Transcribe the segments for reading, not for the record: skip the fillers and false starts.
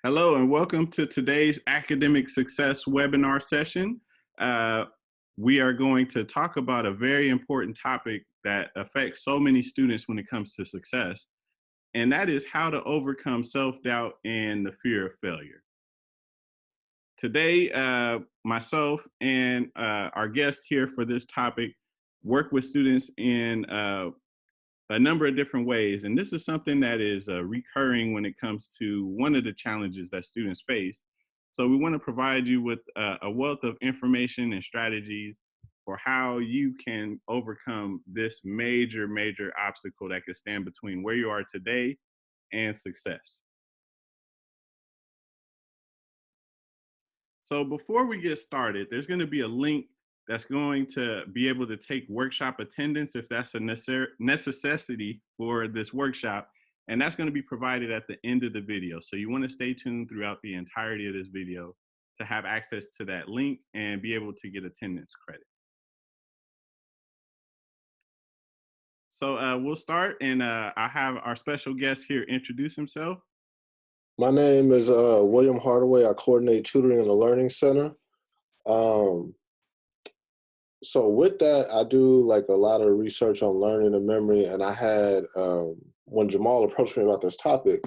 Hello and welcome to today's academic success webinar session. Uh, we are going to talk about a very important topic that affects so many students when it comes to success, and that is how to overcome self-doubt and the fear of failure. Today, myself and our guest here for this topic work with students in a number of different ways. And this is something that is recurring when it comes to one of the challenges that students face. So we want to provide you with a wealth of information and strategies for how you can overcome this major obstacle that could stand between where you are today and success. So before we get started, there's going to be a link that's going to be able to take workshop attendance if that's a necessity for this workshop. And that's going to be provided at the end of the video. So you want to stay tuned throughout the entirety of this video to have access to that link and be able to get attendance credit. So we'll start, and I have our special guest here introduce himself. My name is William Hardaway. I coordinate tutoring in the Learning Center. So with that, I do like a lot of research on learning and memory. And I had, when Jamal approached me about this topic,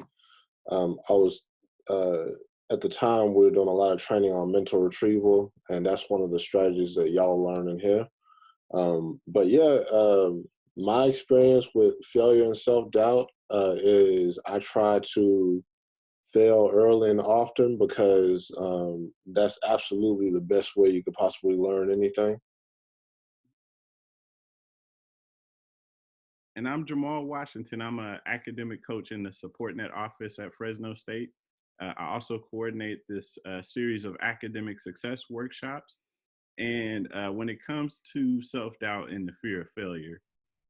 I was, at the time, we were doing a lot of training on mental retrieval. And that's one of the strategies that y'all learn in here. But yeah, my experience with failure and self-doubt is I try to fail early and often because that's absolutely the best way you could possibly learn anything. And I'm Jamal Washington. I'm an academic coach in the SupportNet office at Fresno State. I also coordinate this series of academic success workshops. And when it comes to self-doubt and the fear of failure,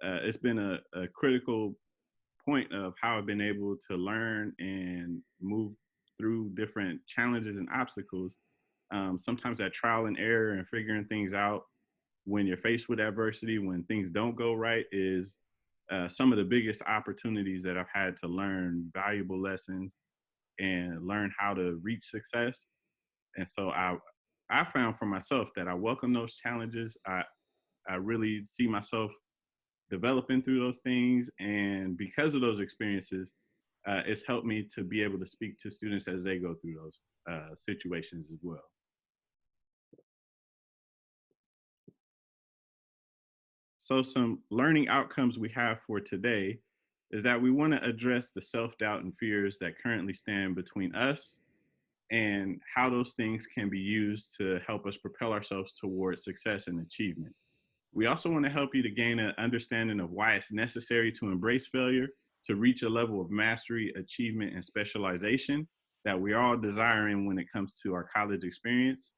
it's been a critical point of how I've been able to learn and move through different challenges and obstacles. Sometimes that trial and error and figuring things out when you're faced with adversity, when things don't go right, is some of the biggest opportunities that I've had to learn valuable lessons and learn how to reach success. And so I found for myself that I welcome those challenges. I really see myself developing through those things. And because of those experiences, it's helped me to be able to speak to students as they go through those situations as well. So some learning outcomes we have for today is that we want to address the self-doubt and fears that currently stand between us and how those things can be used to help us propel ourselves towards success and achievement. We also want to help you to gain an understanding of why it's necessary to embrace failure to reach a level of mastery, achievement, and specialization that we're all desiring when it comes to our college experience.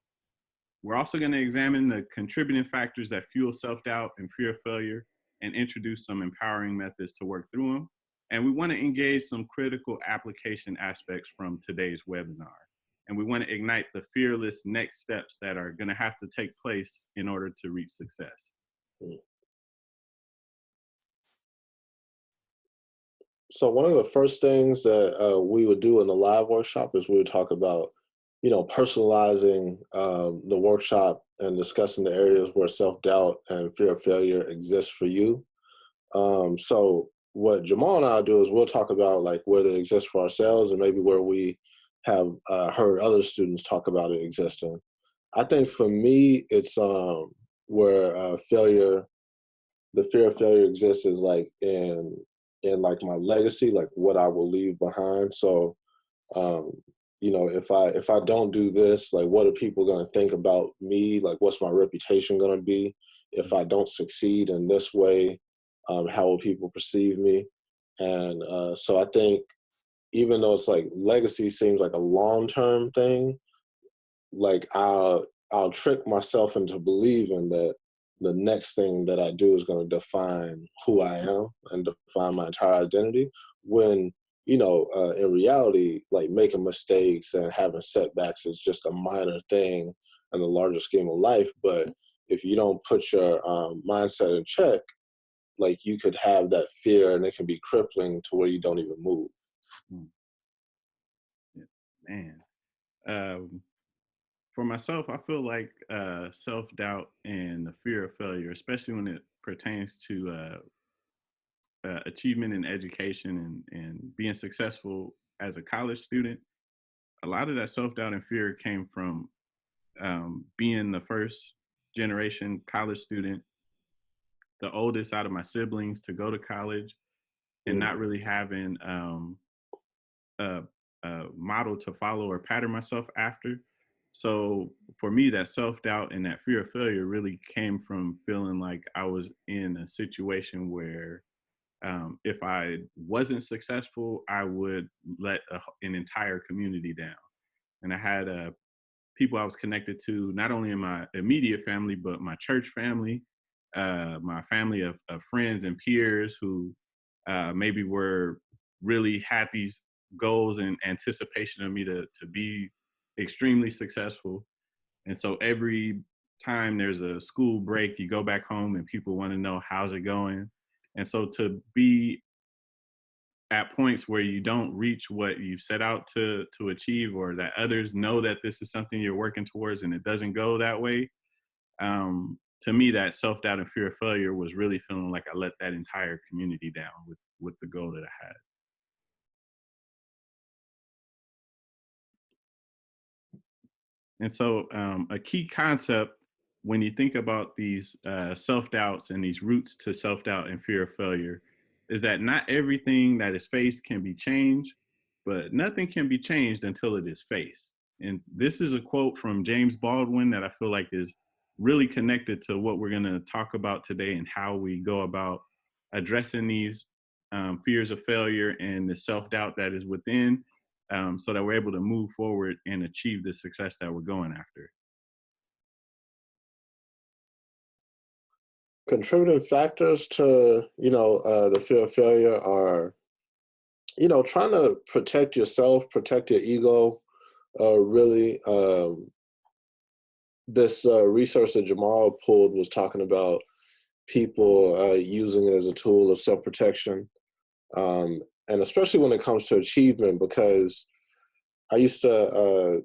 We're also going to examine the contributing factors that fuel self-doubt and fear of failure and introduce some empowering methods to work through them. And we want to engage some critical application aspects from today's webinar. And we want to ignite the fearless next steps that are going to have to take place in order to reach success. So one of the first things that we would do in the live workshop is we would talk about, personalizing the workshop and discussing the areas where self-doubt and fear of failure exists for you. So what Jamal and I do is we'll talk about like where they exist for ourselves and maybe where we have heard other students talk about it existing. I think for me, it's where the fear of failure exists is like in like my legacy, like what I will leave behind. So, if I don't do this, like what are people going to think about me? Like what's my reputation going to be? If I don't succeed in this way, how will people perceive me? And so I think even though it's like legacy seems like a long-term thing, like I'll trick myself into believing that the next thing that I do is going to define who I am and define my entire identity. When in reality, like making mistakes and having setbacks is just a minor thing in the larger scheme of life. But if you don't put your mindset in check, like you could have that fear and it can be crippling to where you don't even move. Man, um, for myself, I feel like self doubt and the fear of failure, especially when it pertains to achievement in education and being successful as a college student, a lot of that self doubt and fear came from being the first generation college student, the oldest out of my siblings to go to college, and Mm. not really having a, a model to follow or pattern myself after. So for me, that self doubt and that fear of failure really came from feeling like I was in a situation where if I wasn't successful, I would let an entire community down. And I had people I was connected to, not only in my immediate family, but my church family, my family of friends and peers who maybe were really had these goals and anticipation of me to be extremely successful. And so every time there's a school break, you go back home and people want to know how's it going. And so to be at points where you don't reach what you've set out to achieve, or that others know that this is something you're working towards and it doesn't go that way, to me that self-doubt and fear of failure was really feeling like I let that entire community down with the goal that I had. And so, a key concept when you think about these self doubts and these roots to self doubt and fear of failure is that not everything that is faced can be changed, but nothing can be changed until it is faced. And this is a quote from James Baldwin that I feel like is really connected to what we're going to talk about today and how we go about addressing these fears of failure and the self doubt that is within, so that we're able to move forward and achieve the success that we're going after. Contributing factors to the fear of failure are trying to protect yourself, protect your ego. Really, this research that Jamal pulled was talking about people using it as a tool of self protection, and especially when it comes to achievement, because I used to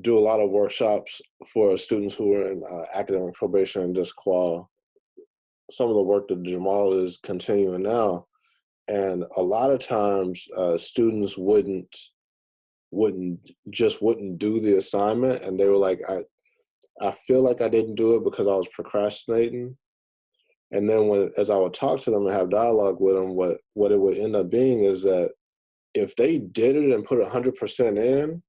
do a lot of workshops for students who were in academic probation and disqual. Some of the work that Jamal is continuing now, and a lot of times students wouldn't do the assignment, and they were like, I feel like I didn't do it because I was procrastinating. And then as I would talk to them and have dialogue with them, what it would end up being is that if they did it and put 100% in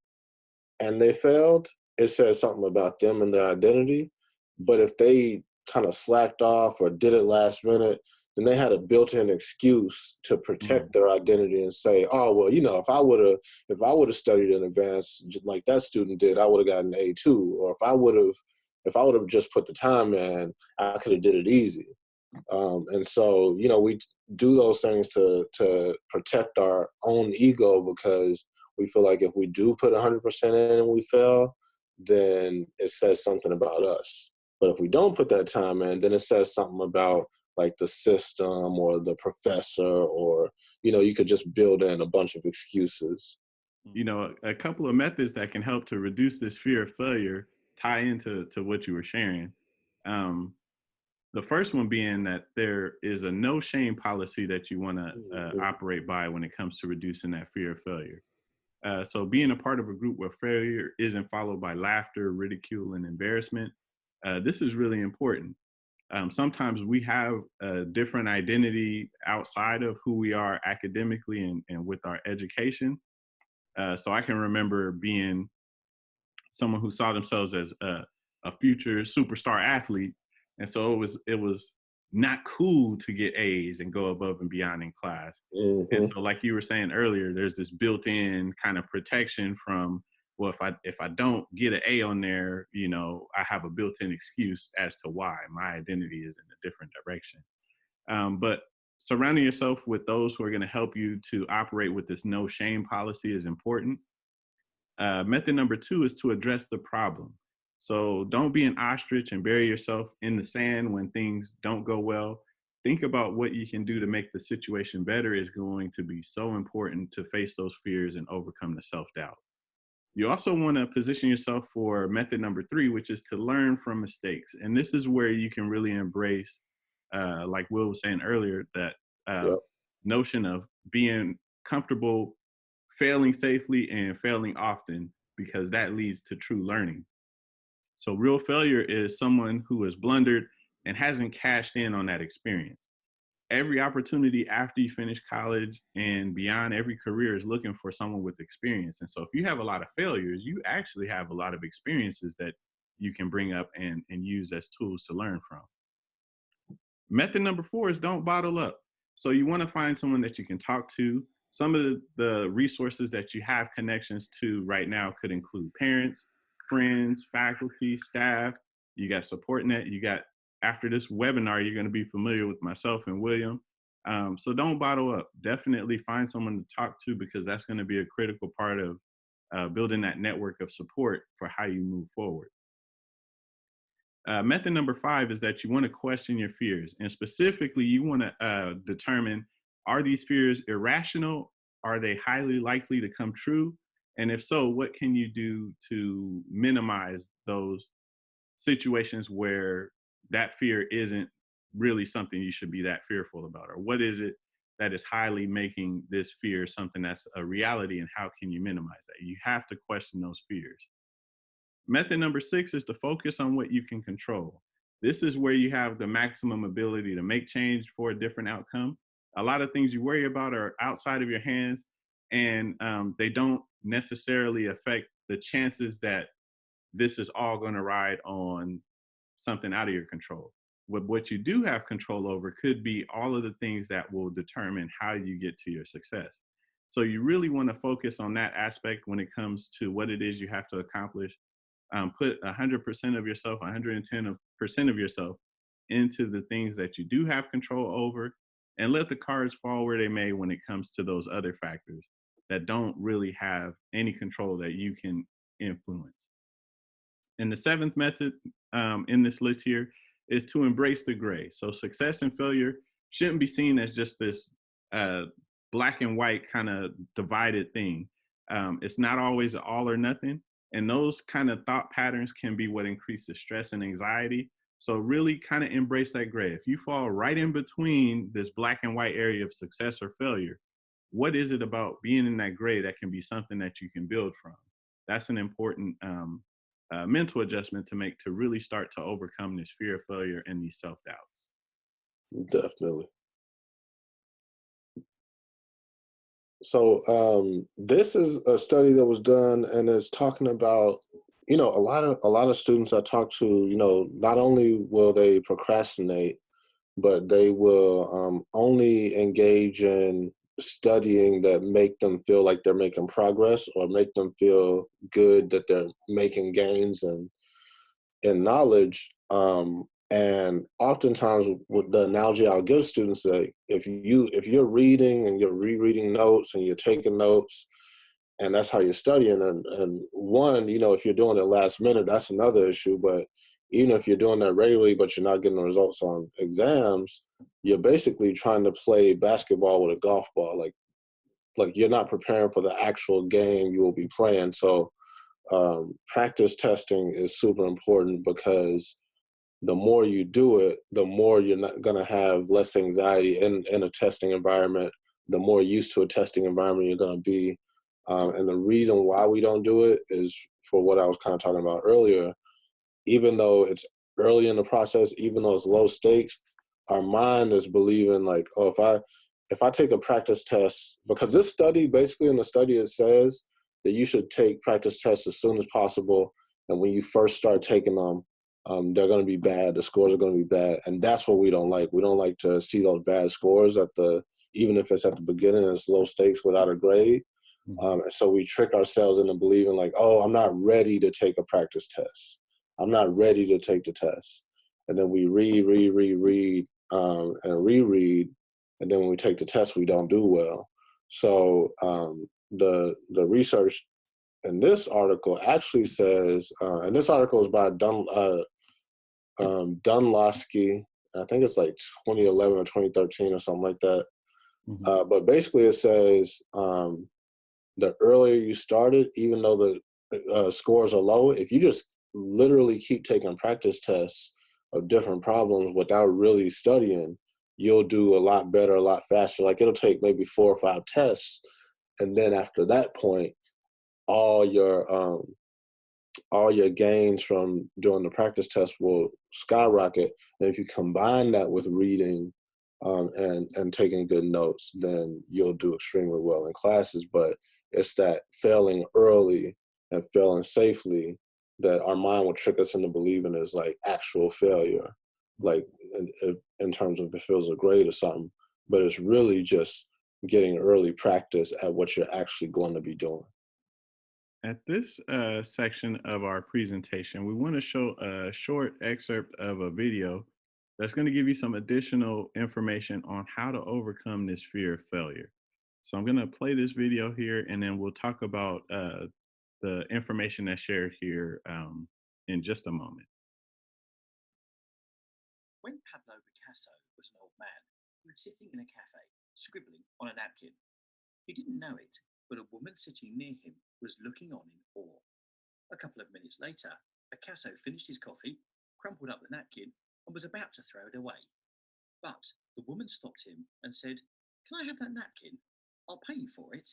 and they failed, it says something about them and their identity. But if they kind of slacked off or did it last minute, then they had a built-in excuse to protect Mm, their identity and say, "Oh, well, if I would have studied in advance like that student did, I would have gotten an A two. Or if I would have just put the time in, I could have did it easy." And so, we do those things to protect our own ego, because we feel like if we do put 100% in and we fail, then it says something about us. But if we don't put that time in, then it says something about like the system or the professor, or you could just build in a bunch of excuses. a couple of methods that can help to reduce this fear of failure tie into what you were sharing. Um, the first one being that there is a no shame policy that you want to Mhm. operate by when it comes to reducing that fear of failure. So being a part of a group where failure isn't followed by laughter, ridicule, and embarrassment, this is really important. Sometimes we have a different identity outside of who we are academically and with our education. So I can remember being someone who saw themselves as a future superstar athlete, and so it was not cool to get A's and go above and beyond in class. And Mhm. so, like you were saying earlier, there's this built-in kind of protection from, well, if I don't get an A on there, I have a built-in excuse as to why my identity is in a different direction. But surrounding yourself with those who are going to help you to operate with this no shame policy is important. Method number two is to address the problem. So don't be an ostrich and bury yourself in the sand when things don't go well. Think about what you can do to make the situation better is going to be so important to face those fears and overcome the self doubt. You also want to position yourself for method number three, which is to learn from mistakes. And this is where you can really embrace, like Will was saying earlier, that uh, Yep. notion of being comfortable failing safely and failing often, because that leads to true learning. So, real failure is someone who has blundered and hasn't cashed in on that experience. Every opportunity after you finish college and beyond, every career is looking for someone with experience. And so if you have a lot of failures, you actually have a lot of experiences that you can bring up and use as tools to learn from. Method number four is don't bottle up. So you want to find someone that you can talk to. Some of the resources that you have connections to right now could include parents, friends, faculty, staff. You got support net. You got, after this webinar, you're going to be familiar with myself and William. So don't bottle up. Definitely find someone to talk to, because that's going to be a critical part of building that network of support for how you move forward. Method number five is that you want to question your fears. And specifically, you want to determine, are these fears irrational? Are they highly likely to come true? And if so, what can you do to minimize those situations where that fear isn't really something you should be that fearful about? Or what is it that is highly making this fear something that's a reality, and how can you minimize that? You have to question those fears. Method number six is to focus on what you can control. This is where you have the maximum ability to make change for a different outcome. A lot of things you worry about are outside of your hands, and they don't necessarily affect the chances that this is all going to ride on something out of your control. What you do have control over could be all of the things that will determine how you get to your success. So you really want to focus on that aspect when it comes to what it is you have to accomplish. Put 100% of yourself, 110% of yourself into the things that you do have control over, and let the cards fall where they may when it comes to those other factors that don't really have any control that you can influence. And the seventh method in this list here is to embrace the gray. So success and failure shouldn't be seen as just this uh, black and white kind of divided thing. It's not always all or nothing. And those kind of thought patterns can be what increases stress and anxiety. So really kind of embrace that gray. If you fall right in between this black and white area of success or failure, what is it about being in that gray that can be something that you can build from? That's an important mental adjustment to make, to really start to overcome this fear of failure and these self doubts. Definitely. So this is a study that was done, and it's talking about, a lot of students I talk to, not only will they procrastinate, but they will only engage in studying that make them feel like they're making progress, or make them feel good that they're making gains in knowledge. And oftentimes, with the analogy I'll give students, that if you're reading and you're rereading notes and you're taking notes, and that's how you're studying, and one, if you're doing it last minute, that's another issue. But even if you're doing that regularly, but you're not getting the results on exams, you're basically trying to play basketball with a golf ball. Like you're not preparing for the actual game you will be playing. So practice testing is super important, because the more you do it, the more you're not going to have less anxiety in a testing environment, the more used to a testing environment you're going to be. And the reason why we don't do it is for what I was kind of talking about earlier. Even though it's early in the process, even though it's low stakes, our mind is believing like, oh, if I take a practice test, because this study, basically in the study, it says that you should take practice tests as soon as possible. And when you first start taking them, they're going to be bad. The scores are going to be bad. And that's what we don't like. We don't like to see those bad scores even if it's at the beginning, it's low stakes without a grade. And so we trick ourselves into believing like, oh, I'm not ready to take a practice test. I'm not ready to take the test. And then we read, and reread. And then when we take the test, we don't do well. So the research in this article actually says, and this article is by Dunlosky. I think it's like 2011 or 2013 or something like that. But basically it says, the earlier you started, even though scores are low, if you just literally keep taking practice tests of different problems without really studying, you'll do a lot better, a lot faster. Like it'll take maybe 4 or 5 tests, and then after that point, all your all your gains from doing the practice test will skyrocket. And if you combine that with reading and taking good notes, then you'll do extremely well in classes. But it's that failing early and failing safely that our mind will trick us into believing is like actual failure, like in terms of if it was a grade or something. But it's really just getting early practice at what you're actually going to be doing. At this section of our presentation, we want to show a short excerpt of a video that's going to give you some additional information on how to overcome this fear of failure. So I'm going to play this video here, and then we'll talk about the information that's shared here in just a moment. When Pablo Picasso was an old man, he was sitting in a cafe, scribbling on a napkin. He didn't know it, but a woman sitting near him was looking on in awe. A couple of minutes later, Picasso finished his coffee, crumpled up the napkin, and was about to throw it away. But the woman stopped him and said, "Can I have that napkin? I'll pay you for it."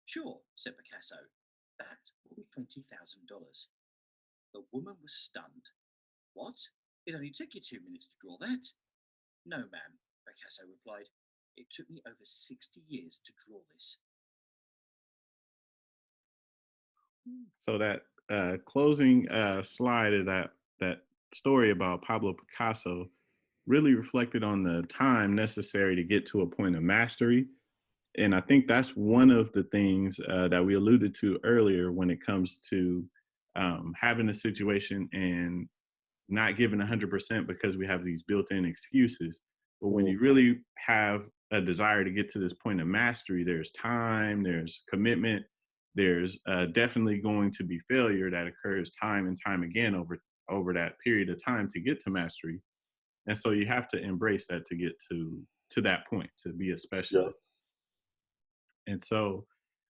"Sure," said Picasso. "That will be $20,000. The woman was stunned. "What? It only took you 2 minutes to draw that." "No, ma'am," Picasso replied. "It took me over 60 years to draw this." So that closing slide of that story about Pablo Picasso really reflected on the time necessary to get to a point of mastery. And I think that's one of the things that we alluded to earlier when it comes to having a situation and not giving 100% because we have these built-in excuses. But when Mhm. you really have a desire to get to this point of mastery, there's time, there's commitment, there's definitely going to be failure that occurs time and time again over that period of time to get to mastery. And so you have to embrace that to get to that point, to be a Yeah. specialist. And so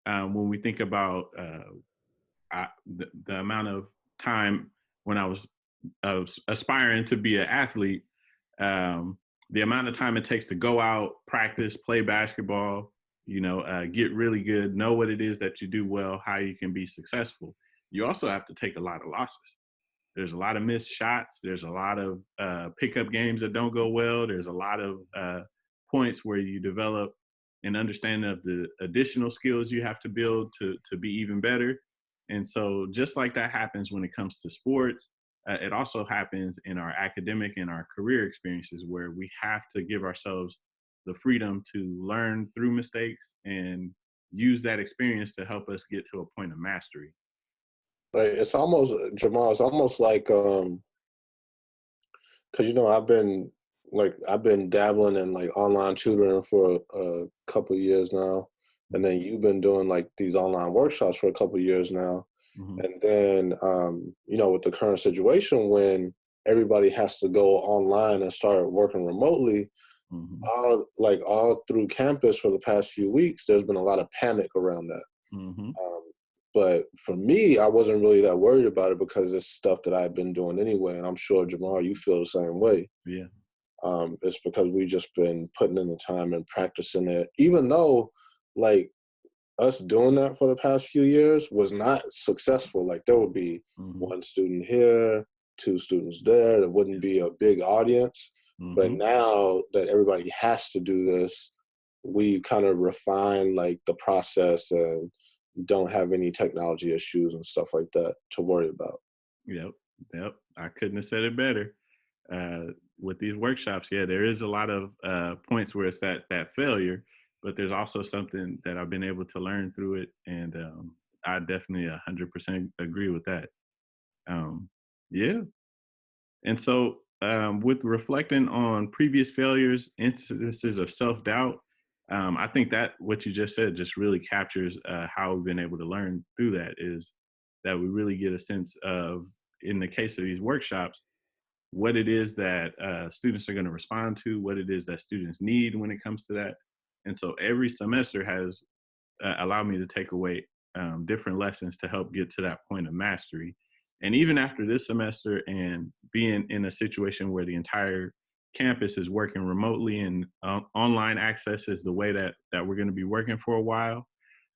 when we think about the amount of time when I was aspiring to be an athlete, um, the amount of time it takes to go out, practice, play basketball, get really good, know what it is that you do well, how you can be successful. You also have to take a lot of losses. There's a lot of missed shots. There's a lot of pickup games that don't go well. There's a lot of points where you develop an understanding of the additional skills you have to build to be even better. And so, just like that happens when it comes to sports, it also happens in our academic and our career experiences where we have to give ourselves the freedom to learn through mistakes and use that experience to help us get to a point of mastery. Like it's almost Jamal. It's almost like because I've been dabbling in like online tutoring for a couple of years now, and then you've been doing like these online workshops for a couple of years now, Mm-hmm. and then with the current situation when everybody has to go online and start working remotely, Mm-hmm. all through campus for the past few weeks, there's been a lot of panic around that. Mm-hmm. Um, but for me, I wasn't really that worried about it because it's stuff that I've been doing anyway, and I'm sure Jamal, you feel the same way. Yeah. It's because we just been putting in the time and practicing it, even though like us doing that for the past few years was not successful. Like there would be Mm-hmm. one student here, two students there. There wouldn't be a big audience. But Mm-hmm. now that everybody has to do this, we kind of refine like the process and don't have any technology issues and stuff like that to worry about. Yep. Yep. I couldn't have said it better. With these workshops, yeah, there is a lot of points where it's that failure, but there's also something that I've been able to learn through it, and I definitely 100% agree with that. Um, yeah, and so with reflecting on previous failures, instances of self doubt, I think that what you just said just really captures how we've been able to learn through that. Is that we really get a sense of, in the case of these workshops, what it is that students are going to respond to, what it is that students need when it comes to that. And so every semester has allowed me to take away different lessons to help get to that point of mastery. And even after this semester and being in a situation where the entire campus is working remotely and online access is the way that we're going to be working for a while,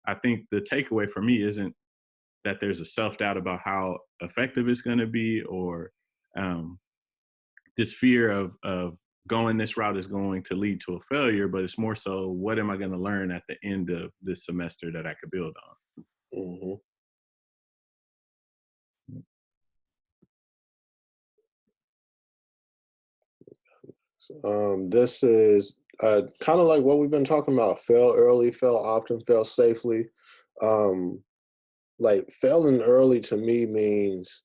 I think the takeaway for me isn't that there's a self-doubt about how effective it's going to be, or um, this fear of going this route is going to lead to a failure, but it's more so, what am I going to learn at the end of this semester that I could build on? Hmm. This is kind of like what we've been talking about: fail early, fail often, fail safely. Um, like failing early to me means,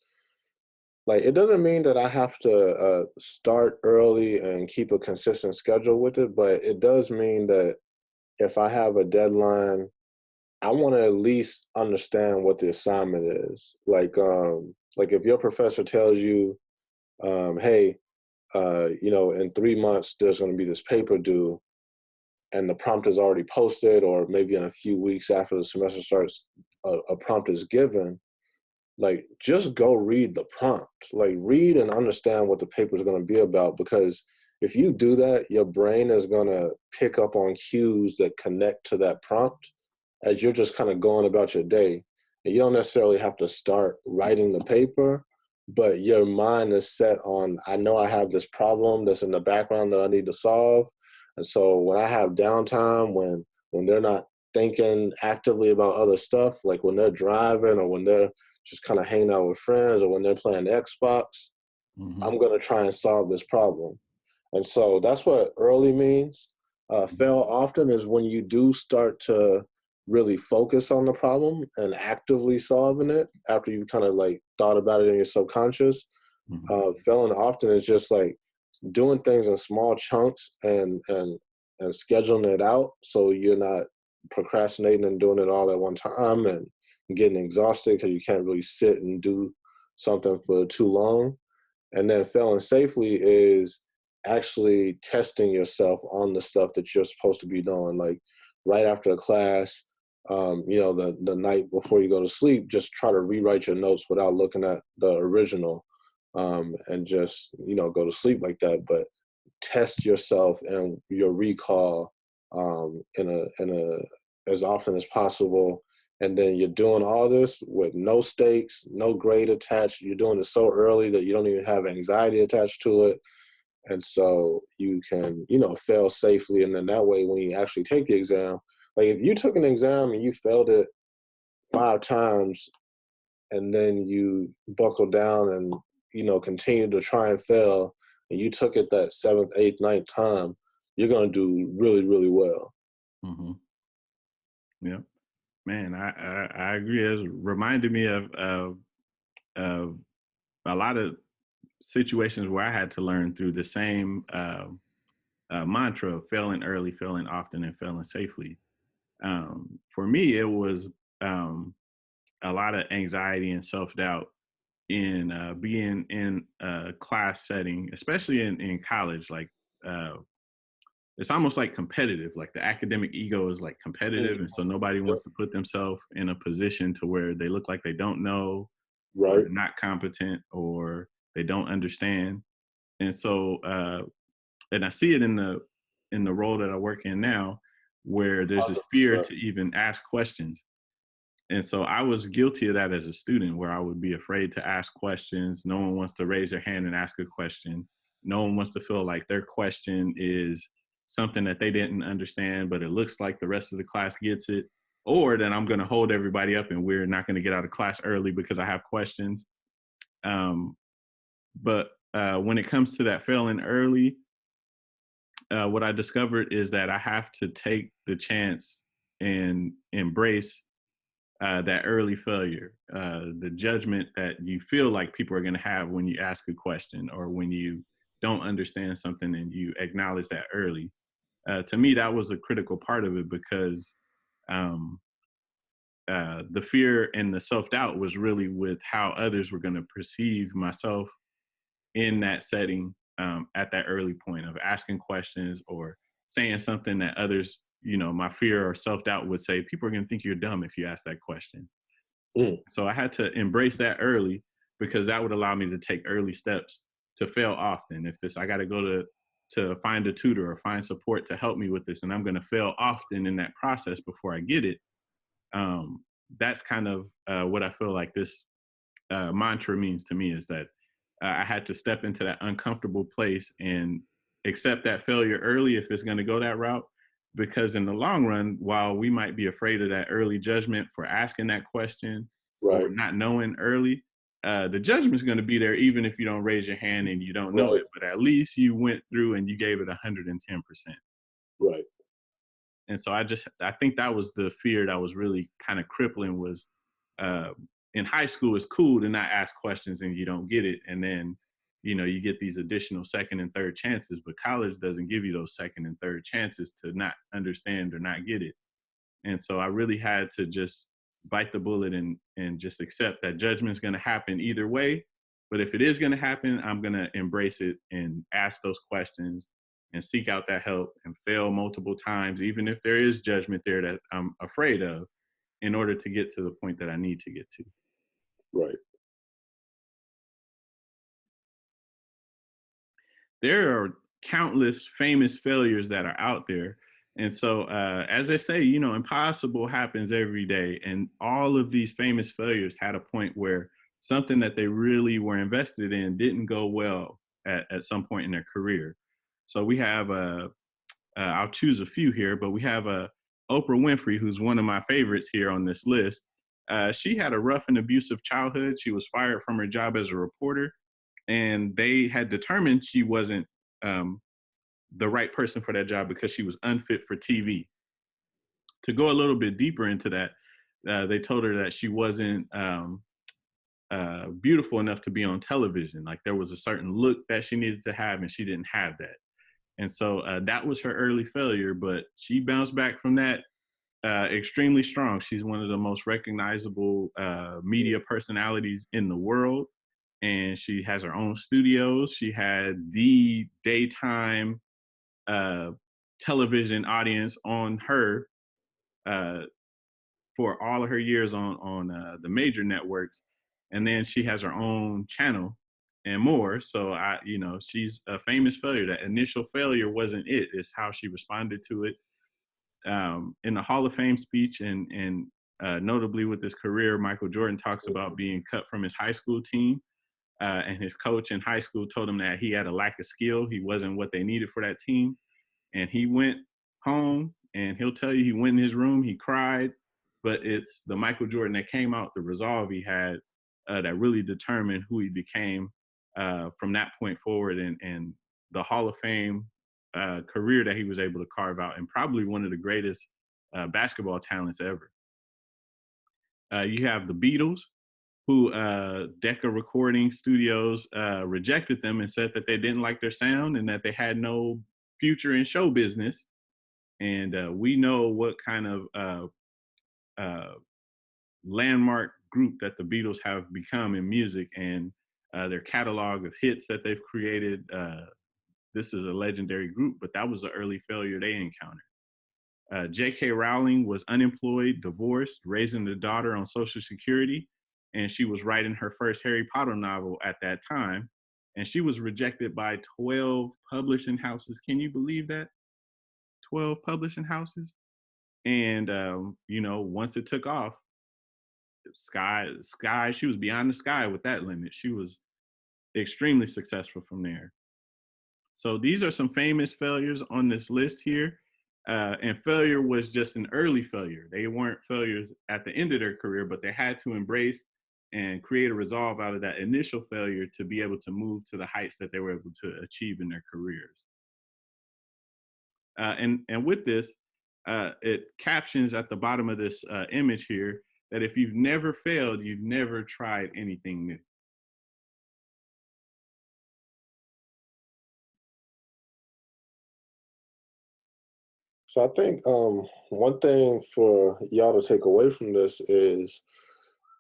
like, it doesn't mean that I have to start early and keep a consistent schedule with it, but it does mean that if I have a deadline, I want to at least understand what the assignment is. Like if your professor tells you, hey, in 3 months there's going to be this paper due, and the prompt is already posted, or maybe in a few weeks after the semester starts, a prompt is given. Like, just go read the prompt. Like, read and understand what the paper is going to be about, because if you do that, your brain is going to pick up on cues that connect to that prompt as you're just kind of going about your day. And you don't necessarily have to start writing the paper, but your mind is set on, I know I have this problem that's in the background that I need to solve. And so when I have downtime, when they're not thinking actively about other stuff, like when they're driving or when they're just kind of hanging out with friends or when they're playing Xbox, Mm-hmm. I'm going to try and solve this problem. And so that's what early means. Fail often is when you do start to really focus on the problem and actively solving it after you kind of like thought about it in your subconscious. Mm-hmm. Failing often is just like doing things in small chunks and scheduling it out so you're not procrastinating and doing it all at one time and getting exhausted because you can't really sit and do something for too long. And then failing safely is actually testing yourself on the stuff that you're supposed to be doing. Like right after a class, the night before you go to sleep, just try to rewrite your notes without looking at the original, and just, go to sleep like that. But test yourself and your recall in a as often as possible. And then you're doing all this with no stakes, no grade attached. You're doing it so early that you don't even have anxiety attached to it. And so you can, fail safely. And then that way, when you actually take the exam, like if you took an exam and you failed it 5 times and then you buckle down and, continue to try and fail, and you took it that seventh, eighth, ninth time, you're going to do really, really well. Mm-hmm. Yeah, man, I agree. It reminded me of a lot of situations where I had to learn through the same mantra of failing early, failing often, and failing safely. For me, it was a lot of anxiety and self-doubt in being in a class setting, especially in college. Like, uh, it's almost like competitive. Like the academic ego is like competitive, and so nobody Yep. wants to put themselves in a position to where they look like they don't know, or Right. they're not competent, or they don't understand. And so, and I see it in the role that I work in now, where there's this fear 100%. to even ask questions. And so I was guilty of that as a student, where I would be afraid to ask questions. No one wants to raise their hand and ask a question. No one wants to feel like their question is something that they didn't understand, but it looks like the rest of the class gets it. Or that I'm going to hold everybody up and we're not going to get out of class early because I have questions. But when it comes to that failing early, what I discovered is that I have to take the chance and embrace that early failure, the judgment that you feel like people are going to have when you ask a question or when you don't understand something, and you acknowledge that early. To me, that was a critical part of it, because um, the fear and the self-doubt was really with how others were going to perceive myself in that setting, at that early point of asking questions or saying something that others my fear or self-doubt would say, people are going to think you're dumb if you ask that question. Mm, So I had to embrace that early, because that would allow me to take early steps to fail often. If it's, I got to go to find a tutor or find support to help me with this, and I'm going to fail often in that process before I get it. Um, that's kind of what I feel like this mantra means to me, is that I had to step into that uncomfortable place and accept that failure early if it's going to go that route. Because in the long run, while we might be afraid of that early judgment for asking that question or right, not knowing early, the judgment is going to be there even if you don't raise your hand and you don't know right, it. But at least you went through and you gave it 110%. right, And so I think that was the fear that was really kind of crippling, was uh, in high school it's cool to not ask questions and you don't get it, and then you get these additional second and third chances, but college doesn't give you those second and third chances to not understand or not get it. And so I really had to just bite the bullet and just accept that judgment's going to happen either way. But if it is going to happen, I'm going to embrace it and ask those questions and seek out that help and fail multiple times, even if there is judgment there that I'm afraid of, in order to get to the point that I need to get to. right. There are countless famous failures that are out there. And so, as they say, impossible happens every day. And all of these famous failures had a point where something that they really were invested in didn't go well at some point in their career. So we have, I'll choose a few here, but we have Oprah Winfrey, who's one of my favorites here on this list. She had a rough and abusive childhood. She was fired from her job as a reporter, and they had determined she wasn't um, the right person for that job because she was unfit for TV. To go a little bit deeper into that, they told her that she wasn't beautiful enough to be on television. Like, there was a certain look that she needed to have, and she didn't have that. And so that was her early failure, but she bounced back from that extremely strong. She's one of the most recognizable media personalities in the world, and she has her own studios. She had the daytime uh, television audience on her uh, for all of her years on the major networks, and then she has her own channel and more. So she's a famous failure. That initial failure wasn't it; it's how she responded to it. In the Hall of Fame speech, and notably with his career, Michael Jordan talks about being cut from his high school team. And his coach in high school told him that he had a lack of skill. He wasn't what they needed for that team. And he went home, and he'll tell you he went in his room, he cried, but it's the Michael Jordan that came out, the resolve he had, that really determined who he became from that point forward, and the Hall of Fame career that he was able to carve out, and probably one of the greatest basketball talents ever. You have the Beatles, who Decca Recording Studios rejected them and said that they didn't like their sound and that they had no future in show business. And we know what kind of uh, landmark group that the Beatles have become in music, and their catalog of hits that they've created. This is a legendary group, but that was the early failure they encountered. J.K. Rowling was unemployed, divorced, raising a daughter on Social Security, and she was writing her first Harry Potter novel at that time. And she was rejected by 12 publishing houses. Can you believe that? 12 publishing houses. And, once it took off, she was beyond the sky with that limit. She was extremely successful from there. So these are some famous failures on this list here. And failure was just an early failure. They weren't failures at the end of their career, but they had to embrace and create a resolve out of that initial failure to be able to move to the heights that they were able to achieve in their careers. And with this, it captions at the bottom of this image here that if you've never failed, you've never tried anything new. So I think one thing for y'all to take away from this is,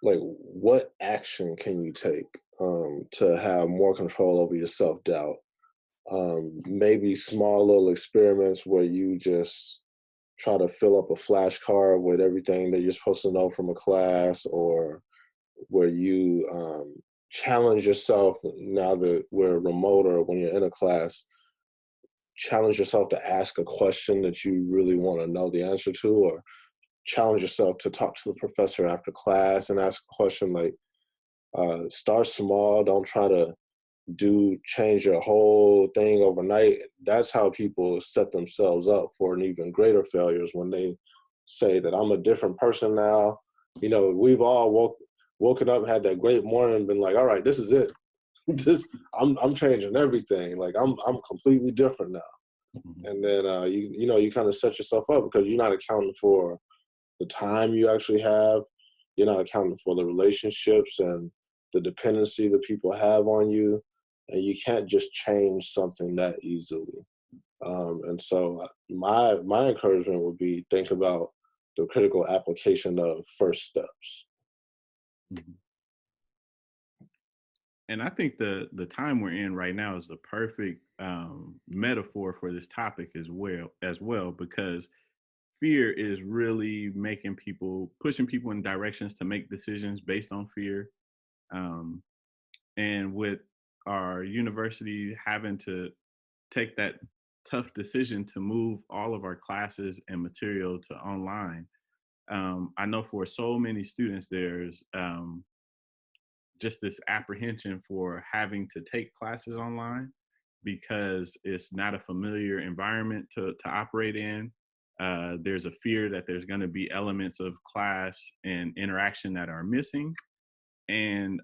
like, what action can you take to have more control over your self doubt? Maybe small little experiments where you just try to fill up a flashcard with everything that you're supposed to know from a class, or where you challenge yourself now that we're remote, or when you're in a class, challenge yourself to ask a question that you really want to know the answer to, or challenge yourself to talk to the professor after class and ask a question. Like, start small. Don't try to change your whole thing overnight. That's how people set themselves up for an even greater failures, when they say that I'm a different person now. You know, we've all woken up, had that great morning, and been like, all right, this is it. This, I'm changing everything. Like, I'm completely different now. And then you kind of set yourself up, because you're not accounting for the time you actually have. You're not accounting for the relationships and the dependency that people have on you. And you can't just change something that easily. And so my encouragement would be, think about the critical application of first steps. Mhm. And I think the time we're in right now is the perfect metaphor for this topic as well, because fear is really pushing people in directions to make decisions based on fear. Um, and with our university having to take that tough decision to move all of our classes and material to online, I know for so many students there's just this apprehension for having to take classes online, because it's not a familiar environment to operate in. There's a fear that there's going to be elements of class and interaction that are missing. And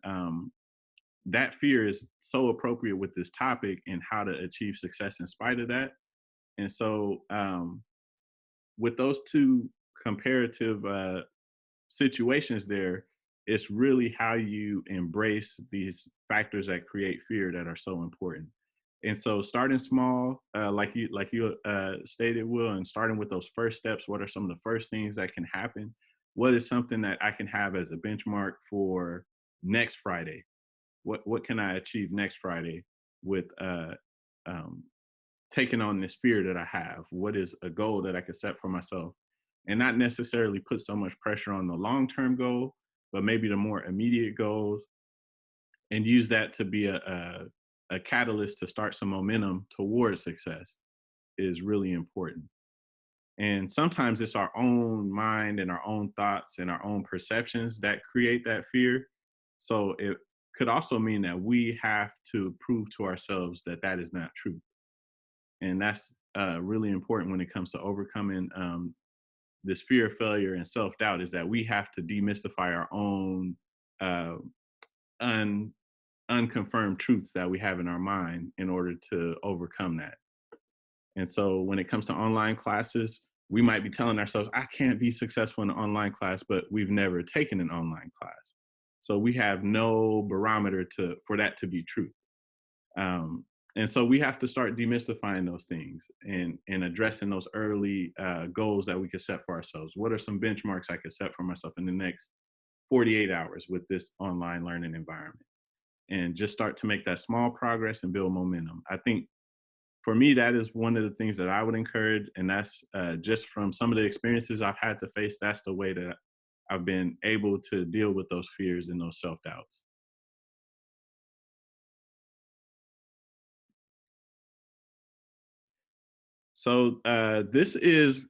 that fear is so appropriate with this topic and how to achieve success in spite of that. And so, with those two comparative situations there, it's really how you embrace these factors that create fear that are so important. And so, starting small, like you stated, Will, and starting with those first steps. What are some of the first things that can happen? What is something that I can have as a benchmark for next Friday? What can I achieve next Friday with um, taking on this fear that I have? What is a goal that I could set for myself? And not necessarily put so much pressure on the long term goal, but maybe the more immediate goals, and use that to be a catalyst to start some momentum towards success is really important. And sometimes it's our own mind and our own thoughts and our own perceptions that create that fear. So it could also mean that we have to prove to ourselves that that is not true. And that's really important when it comes to overcoming this fear of failure and self-doubt, is that we have to demystify our own uh, un- unconfirmed truths that we have in our mind in order to overcome that. And so when it comes to online classes, we might be telling ourselves, I can't be successful in an online class, but we've never taken an online class. So we have no barometer for that to be true. Um, and so we have to start demystifying those things and addressing those early goals that we could set for ourselves. What are some benchmarks I could set for myself in the next 48 hours with this online learning environment? And just start to make that small progress and build momentum. I think for me, that is one of the things that I would encourage. And that's just from some of the experiences I've had to face. That's the way that I've been able to deal with those fears and those self doubts. So this is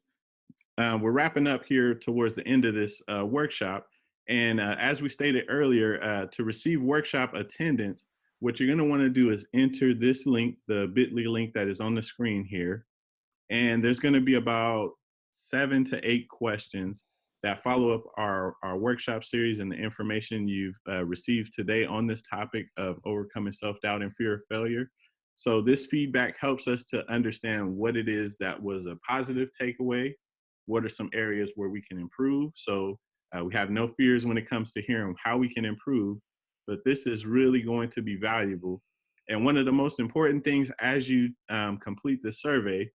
we're wrapping up here towards the end of this workshop. And as we stated earlier, to receive workshop attendance, what you're going to want to do is enter this link, the bit.ly link that is on the screen here. And there's going to be about 7 to 8 questions that follow up our workshop series and the information you've received today on this topic of overcoming self-doubt and fear of failure. So this feedback helps us to understand what it is that was a positive takeaway. What are some areas where we can improve? So we have no fears when it comes to hearing how we can improve, but this is really going to be valuable. And one of the most important things as you complete the survey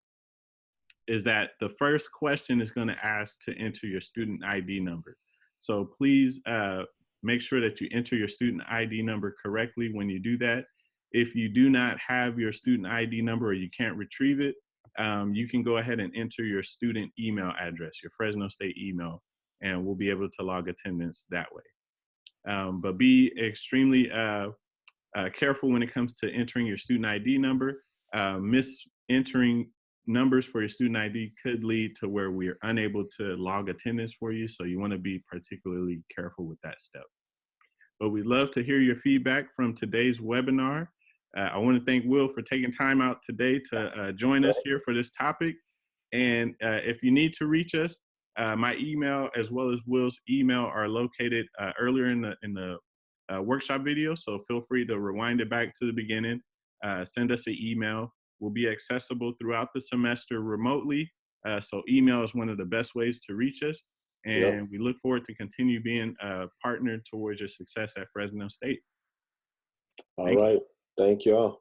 is that the first question is going to ask to enter your student ID number. So please make sure that you enter your student ID number correctly when you do that. If you do not have your student ID number or you can't retrieve it, you can go ahead and enter your student email address, your Fresno State email, and we'll be able to log attendance that way. But be extremely careful when it comes to entering your student ID number. Misentering numbers for your student ID could lead to where we are unable to log attendance for you. So you want to be particularly careful with that step. But we'd love to hear your feedback from today's webinar. I want to thank Will for taking time out today to join us here for this topic. And if you need to reach us, my email as well as Will's email are located earlier in the workshop video. So feel free to rewind it back to the beginning. Send us an email. We'll be accessible throughout the semester remotely. So email is one of the best ways to reach us. And we look forward to continue being partnered towards your success at Fresno State. All right. Thank y'all.